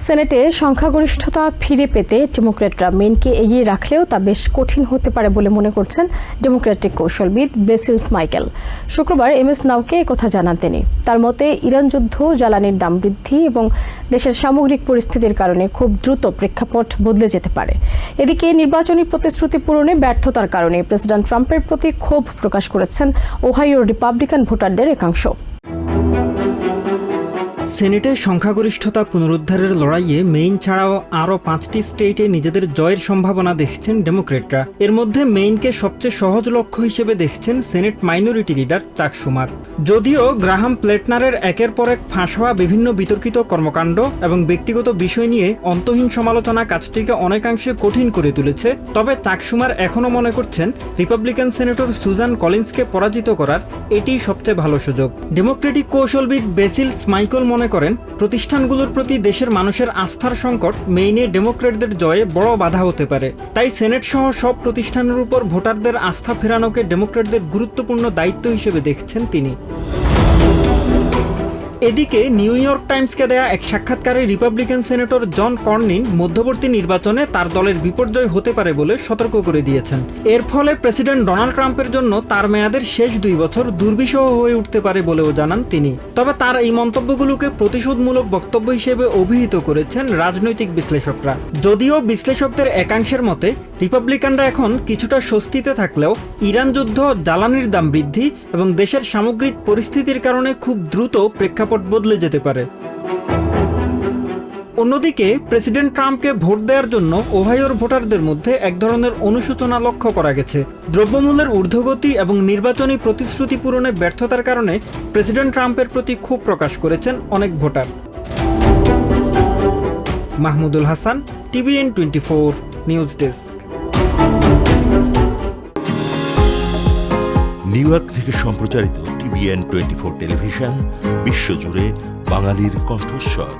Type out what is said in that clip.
সেনেটে সংখ্যাগরিষ্ঠতা ফিরে পেতে ডেমোক্র্যাটরা মেইনকে এগিয়ে রাখলেও তা বেশ কঠিন হতে পারে বলে মনে করছেন ডেমোক্রেটিক কৌশলবিদ বেসিল মাইকেল। শুক্রবার MS নাওকে একথা জানান তিনি। তার মতে ইরান যুদ্ধ, জ্বালানির দাম বৃদ্ধি এবং দেশের সামগ্রিক পরিস্থিতির কারণে খুব দ্রুত প্রেক্ষাপট বদলে যেতে পারে। এদিকে নির্বাচনী প্রতিশ্রুতি পূরণে ব্যর্থতার কারণে প্রেসিডেন্ট ট্রাম্পের প্রতি ক্ষোভ প্রকাশ করেছেন ওহাইওর রিপাবলিকান ভোটারদের একাংশ। সেনেটে সংখ্যাগরিষ্ঠতা পুনরুদ্ধারের লড়াইয়ে মেইন ছাড়াও আরও 5টি স্টেটে নিজেদের জয়ের সম্ভাবনা দেখছেন ডেমোক্রেটরা। এর মধ্যে মেইনকে সবচেয়ে সহজ লক্ষ্য হিসেবে দেখছেন সেনেট মাইনরিটি লিডার চাক শুমার। যদিও গ্রাহাম প্লেটনারের একের পর এক ফাঁস হওয়া বিভিন্ন বিতর্কিত কর্মকাণ্ড এবং ব্যক্তিগত বিষয় নিয়ে অন্তহীন সমালোচনা কাজটিকে অনেকাংশে কঠিন করে তুলেছে, তবে চাক শুমার এখনও মনে করছেন রিপাবলিকান সেনেটর সুজান কলিন্সকে পরাজিত করার এটিই সবচেয়ে ভালো সুযোগ। ডেমোক্রেটিক কৌশলবিদ বেসিল মাইকেল মনে করেন, প্রতিষ্ঠানগুলোর প্রতি দেশের মানুষের আস্থার সংকট মেইনে ডেমোক্রেটদের জয়ে বড় বাধা হতে পারে। তাই সেনেট সহ সব প্রতিষ্ঠানের উপর ভোটারদের আস্থা ফেরানোকে ডেমোক্রেটদের গুরুত্বপূর্ণ দায়িত্ব হিসেবে দেখছেন তিনি। এদিকে নিউ ইয়র্ক টাইমসকে দেয়া এক সাক্ষাৎকারে রিপাবলিকান সেনেটর জন কর্নিন মধ্যবর্তী নির্বাচনে তার দলের বিপর্যয় হতে পারে বলে সতর্ক করে দিয়েছেন। এর ফলে প্রেসিডেন্ট ডোনাল্ড ট্রাম্পের জন্য তার মেয়াদের শেষ 2 বছর দুর্বিষহ হয়ে উঠতে পারে বলেও জানান তিনি। তবে তার এই মন্তব্যগুলোকে প্রতিশোধমূলক বক্তব্য হিসেবে অভিহিত করেছেন রাজনৈতিক বিশ্লেষকরা। যদিও বিশ্লেষকদের একাংশের মতে রিপাবলিকানরা এখন কিছুটা স্বস্তিতে থাকলেও ইরান যুদ্ধ, জ্বালানির দাম বৃদ্ধি এবং দেশের সামগ্রিক পরিস্থিতির কারণে খুব দ্রুত প্রেক্ষাপট বদলে যেতে পারে। অন্যদিকে প্রেসিডেন্ট ট্রাম্পকে ভোট দেওয়ার জন্য ওহাইওর ভোটারদের মধ্যে এক ধরনের অনুশোচনা লক্ষ্য করা গেছে। দ্রব্যমূল্যের ঊর্ধ্বগতি এবং নির্বাচনী প্রতিশ্রুতি পূরণে ব্যর্থতার কারণে প্রেসিডেন্ট ট্রাম্পের প্রতি ক্ষোভ প্রকাশ করেছেন অনেক voter. Mahmudul Hasan, TVN 24 news desk. New York থেকে সম্প্রচারিত TVN 24 টেলিভিশন বিশ্বজুড়ে বাঙালির কণ্ঠস্বর।